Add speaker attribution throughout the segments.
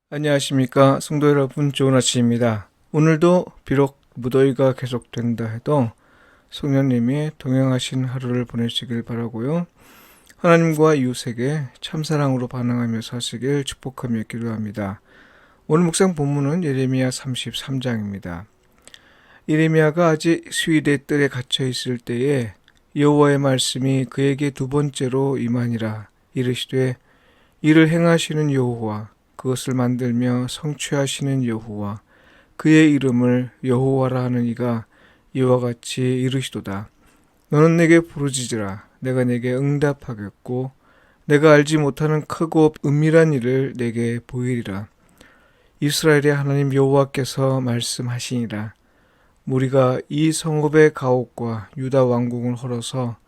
Speaker 1: 안녕하십니까 성도 여러분, 좋은 아침입니다. 오늘도 비록 무더위가 계속된다 해도 성령님이 동행하신 하루를 보내시길 바라고요. 하나님과 이웃에게 참사랑으로 반응하며 사시길 축복하며 기도합니다. 오늘 묵상 본문은 예레미야 33장입니다. 예레미야가 아직 스위대 뜰에 갇혀 있을 때에 여호와의 말씀이 그에게 두 번째로 임하니라. 이르시되 이를 행하시는 여호와, 그것을 만들며 성취하시는 여호와, 그의 이름을 여호와라 하는 이가 이와 같이 이르시도다. 너는 내게 부르짖으라. 내가 내게 응답하겠고 내가 알지 못하는 크고 은밀한 일을 내게 보이리라. 이스라엘의 하나님 여호와께서 말씀하시니라. 무리가 이 성읍의 가옥과 유다 왕궁을 헐어서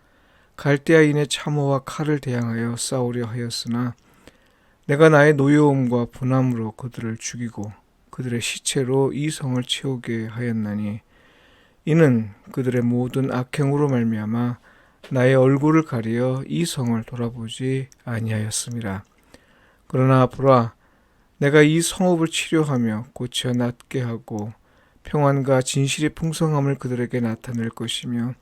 Speaker 1: 갈대아인의 참호와 칼을 대항하여 싸우려 하였으나 내가 나의 노여움과 분함으로 그들을 죽이고 그들의 시체로 이 성을 채우게 하였나니, 이는 그들의 모든 악행으로 말미암아 나의 얼굴을 가리어 이 성을 돌아보지 아니하였음이라. 그러나 보라, 내가 이 성읍을 치료하며 고쳐 낫게 하고 평안과 진실의 풍성함을 그들에게 나타낼 것이며,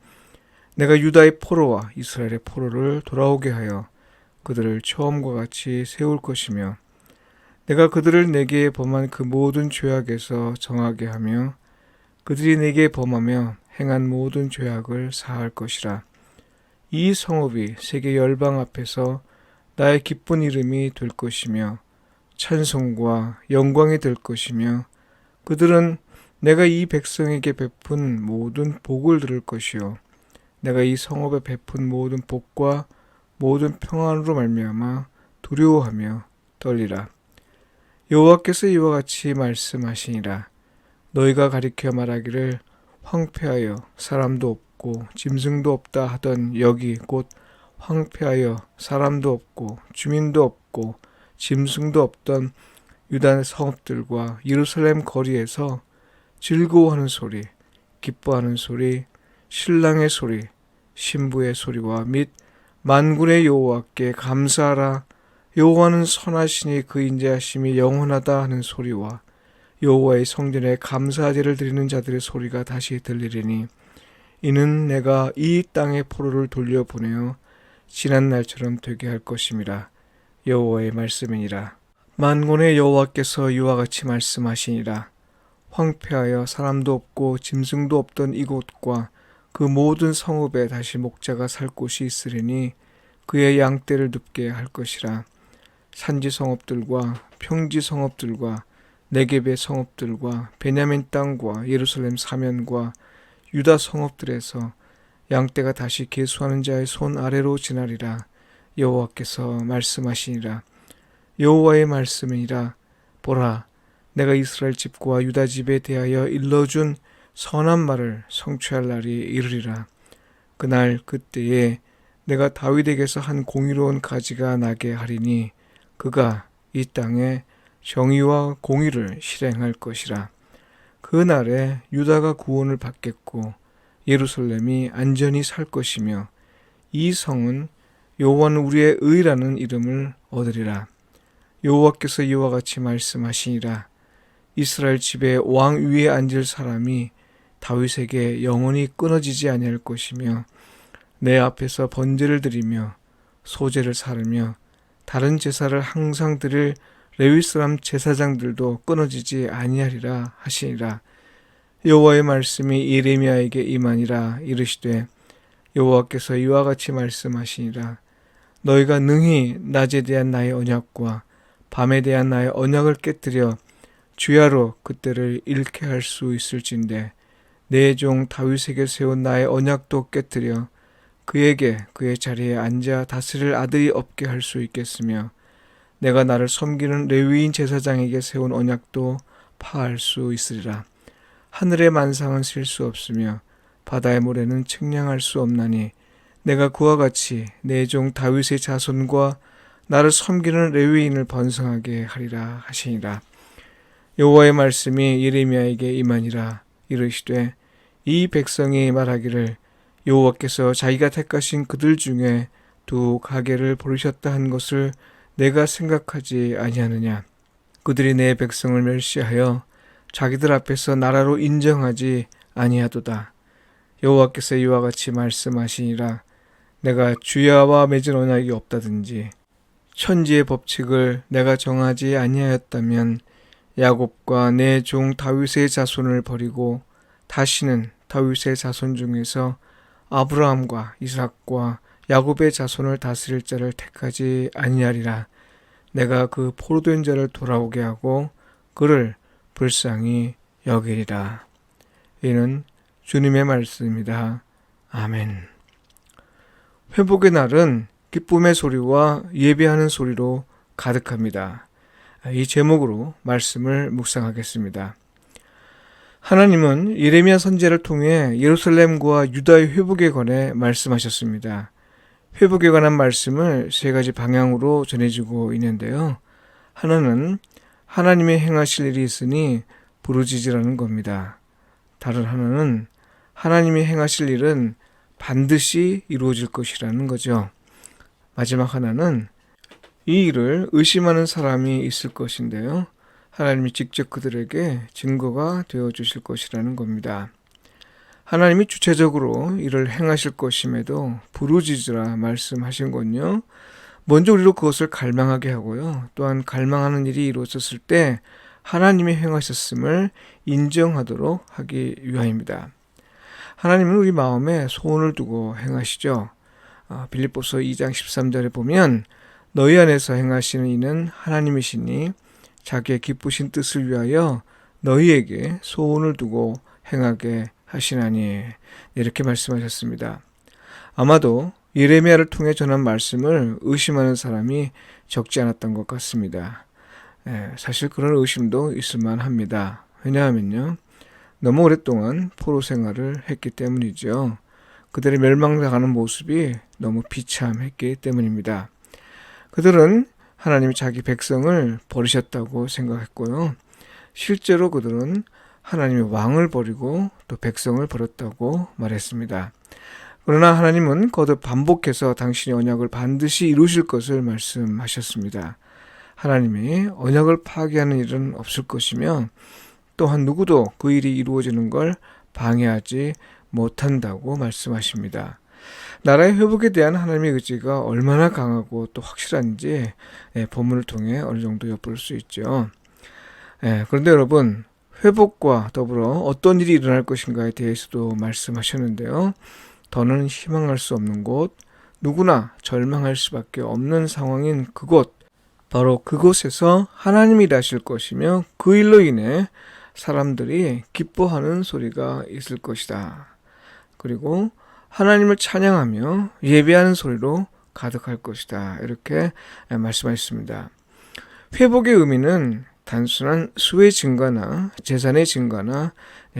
Speaker 1: 내가 유다의 포로와 이스라엘의 포로를 돌아오게 하여 그들을 처음과 같이 세울 것이며, 내가 그들을 내게 범한 그 모든 죄악에서 정하게 하며 그들이 내게 범하며 행한 모든 죄악을 사할 것이라. 이 성읍이 세계 열방 앞에서 나의 기쁜 이름이 될 것이며 찬송과 영광이 될 것이며, 그들은 내가 이 백성에게 베푼 모든 복을 들을 것이요 내가 이 성읍에 베푼 모든 복과 모든 평안으로 말미암아 두려워하며 떨리라. 여호와께서 이와 같이 말씀하시니라. 너희가 가리켜 말하기를 황폐하여 사람도 없고 짐승도 없다 하던 여기 곧 황폐하여 사람도 없고 주민도 없고 짐승도 없던 유다 성읍들과 예루살렘 거리에서 즐거워하는 소리, 기뻐하는 소리, 신랑의 소리, 신부의 소리와 및 만군의 여호와께 감사하라. 여호와는 선하시니 그 인자하심이 영원하다 하는 소리와 여호와의 성전에 감사제를 드리는 자들의 소리가 다시 들리리니, 이는 내가 이 땅의 포로를 돌려보내어 지난 날처럼 되게 할 것임이라. 여호와의 말씀이니라. 만군의 여호와께서 이와 같이 말씀하시니라. 황폐하여 사람도 없고 짐승도 없던 이곳과 그 모든 성읍에 다시 목자가 살 곳이 있으리니 그의 양떼를 눕게 할 것이라. 산지 성읍들과 평지 성읍들과 네겝의 성읍들과 베냐민 땅과 예루살렘 사면과 유다 성읍들에서 양떼가 다시 계수하는 자의 손 아래로 지나리라. 여호와께서 말씀하시니라. 여호와의 말씀이니라. 보라, 내가 이스라엘 집과 유다 집에 대하여 일러준 선한 말을 성취할 날이 이르리라. 그날 그때에 내가 다윗에게서 한 공의로운 가지가 나게 하리니 그가 이 땅에 정의와 공의를 실행할 것이라. 그날에 유다가 구원을 받겠고 예루살렘이 안전히 살 것이며 이 성은 여호와는 우리의 의라는 이름을 얻으리라. 여호와께서 이와 같이 말씀하시니라. 이스라엘 집의 왕 위에 앉을 사람이 다윗에게 영원히 끊어지지 아니할 것이며, 내 앞에서 번제를 드리며 소제를 사르며 다른 제사를 항상 드릴 레위 사람 제사장들도 끊어지지 아니하리라 하시니라. 여호와의 말씀이 예레미야에게 임하니라. 이르시되 여호와께서 이와 같이 말씀하시니라. 너희가 능히 낮에 대한 나의 언약과 밤에 대한 나의 언약을 깨뜨려 주야로 그때를 잃게 할 수 있을진데, 내 종 다윗에게 세운 나의 언약도 깨뜨려 그에게 그의 자리에 앉아 다스릴 아들이 없게 할 수 있겠으며, 내가 나를 섬기는 레위인 제사장에게 세운 언약도 파할 수 있으리라. 하늘의 만상은 셀 수 없으며 바다의 모래는 측량할 수 없나니, 내가 그와 같이 내 종 다윗의 자손과 나를 섬기는 레위인을 번성하게 하리라 하시니라. 여호와의 말씀이 예레미야에게 임하니라. 이르시되 이 백성이 말하기를 여호와께서 자기가 택하신 그들 중에 두 가게를 버리셨다 한 것을 내가 생각하지 아니하느냐. 그들이 내 백성을 멸시하여 자기들 앞에서 나라로 인정하지 아니하도다. 여호와께서 이와 같이 말씀하시니라. 내가 주야와 맺은 언약이 없다든지 천지의 법칙을 내가 정하지 아니하였다면 야곱과 내 종 다윗의 자손을 버리고 다시는 다윗의 자손 중에서 아브라함과 이삭과 야곱의 자손을 다스릴 자를 택하지 아니하리라. 내가 그 포로된 자를 돌아오게 하고 그를 불쌍히 여기리라. 이는 주님의 말씀입니다. 아멘. 회복의 날은 기쁨의 소리와 예배하는 소리로 가득합니다. 이 제목으로 말씀을 묵상하겠습니다. 하나님은 예레미야 선지자를 통해 예루살렘과 유다의 회복에 관해 말씀하셨습니다. 회복에 관한 말씀을 세 가지 방향으로 전해지고 있는데요. 하나는 하나님의 행하실 일이 있으니 부르짖으라는 겁니다. 다른 하나는 하나님이 행하실 일은 반드시 이루어질 것이라는 거죠. 마지막 하나는 이 일을 의심하는 사람이 있을 것인데요. 하나님이 직접 그들에게 증거가 되어주실 것이라는 겁니다. 하나님이 주체적으로 이를 행하실 것임에도 부르짖으라 말씀하신 건요. 먼저 우리로 그것을 갈망하게 하고요. 또한 갈망하는 일이 이루어졌을 때 하나님이 행하셨음을 인정하도록 하기 위함입니다. 하나님은 우리 마음에 소원을 두고 행하시죠. 빌립보서 2장 13절에 보면 너희 안에서 행하시는 이는 하나님이시니 자기의 기쁘신 뜻을 위하여 너희에게 소원을 두고 행하게 하시나니 이렇게 말씀하셨습니다. 아마도 예레미야를 통해 전한 말씀을 의심하는 사람이 적지 않았던 것 같습니다. 사실 그런 의심도 있을 만합니다. 왜냐하면요. 너무 오랫동안 포로 생활을 했기 때문이죠. 그들의 멸망당하는 모습이 너무 비참했기 때문입니다. 그들은 하나님이 자기 백성을 버리셨다고 생각했고요. 실제로 그들은 하나님의 왕을 버리고 또 백성을 버렸다고 말했습니다. 그러나 하나님은 거듭 반복해서 당신의 언약을 반드시 이루실 것을 말씀하셨습니다. 하나님이 언약을 파괴하는 일은 없을 것이며 또한 누구도 그 일이 이루어지는 걸 방해하지 못한다고 말씀하십니다. 나라의 회복에 대한 하나님의 의지가 얼마나 강하고 또 확실한지 본문을 통해 어느 정도 엿볼 수 있죠. 그런데 여러분, 회복과 더불어 어떤 일이 일어날 것인가에 대해서도 말씀하셨는데요. 더는 희망할 수 없는 곳, 누구나 절망할 수밖에 없는 상황인 그곳, 바로 그곳에서 하나님이 일하실 것이며 그 일로 인해 사람들이 기뻐하는 소리가 있을 것이다. 그리고 하나님을 찬양하며 예배하는 소리로 가득할 것이다. 이렇게 말씀하셨습니다. 회복의 의미는 단순한 수의 증가나 재산의 증가나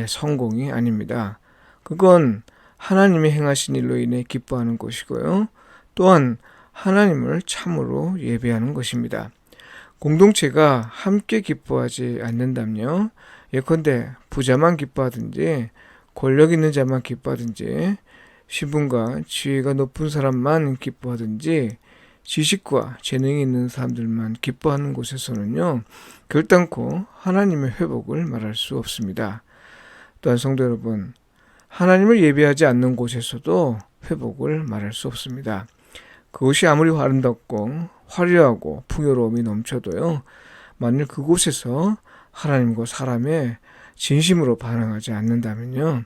Speaker 1: 성공이 아닙니다. 그건 하나님이 행하신 일로 인해 기뻐하는 것이고요. 또한 하나님을 참으로 예배하는 것입니다. 공동체가 함께 기뻐하지 않는다면요. 예컨대 부자만 기뻐하든지 권력 있는 자만 기뻐하든지 신분과 지위가 높은 사람만 기뻐하든지 지식과 재능이 있는 사람들만 기뻐하는 곳에서는요. 결단코 하나님의 회복을 말할 수 없습니다. 또한 성도 여러분, 하나님을 예배하지 않는 곳에서도 회복을 말할 수 없습니다. 그곳이 아무리 아름답고 화려하고 풍요로움이 넘쳐도요. 만일 그곳에서 하나님과 사람의 진심으로 반응하지 않는다면요.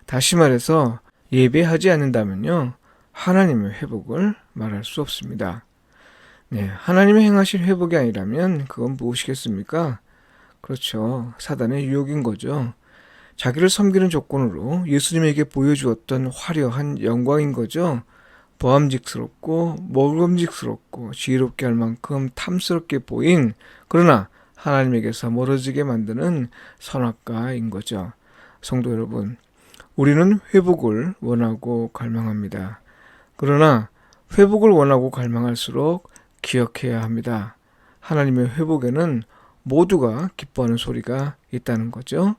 Speaker 1: 다시 말해서 예배하지 않는다면요. 하나님의 회복을 말할 수 없습니다. 하나님의 행하신 회복이 아니라면 그건 무엇이겠습니까? 그렇죠. 사단의 유혹인 거죠. 자기를 섬기는 조건으로 예수님에게 보여주었던 화려한 영광인 거죠. 보암직스럽고 먹음직스럽고 지혜롭게 할 만큼 탐스럽게 보인 그러나 하나님에게서 멀어지게 만드는 선악과인 거죠. 성도 여러분, 우리는 회복을 원하고 갈망합니다. 그러나 회복을 원하고 갈망할수록 기억해야 합니다. 하나님의 회복에는 모두가 기뻐하는 소리가 있다는 거죠.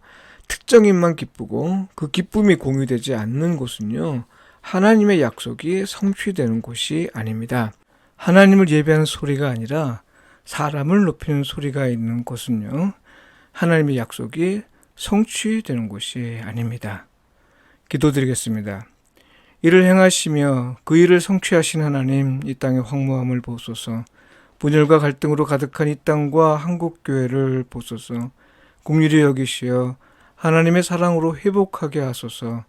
Speaker 1: 특정인만 기쁘고 그 기쁨이 공유되지 않는 곳은요. 하나님의 약속이 성취되는 곳이 아닙니다. 하나님을 예배하는 소리가 아니라 사람을 높이는 소리가 있는 곳은요, 하나님의 약속이 성취되는 곳이 아닙니다. 기도드리겠습니다. 이를 행하시며 그 일을 성취하신 하나님, 이 땅의 황무함을 보소서. 분열과 갈등으로 가득한 이 땅과 한국교회를 보소서. 긍휼히 여기시어 하나님의 사랑으로 회복하게 하소서.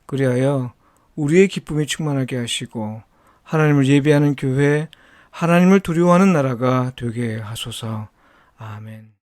Speaker 1: 그리하여 우리의 기쁨이 충만하게 하시고 하나님을 예배하는 교회, 하나님을 두려워하는 나라가 되게 하소서. 아멘.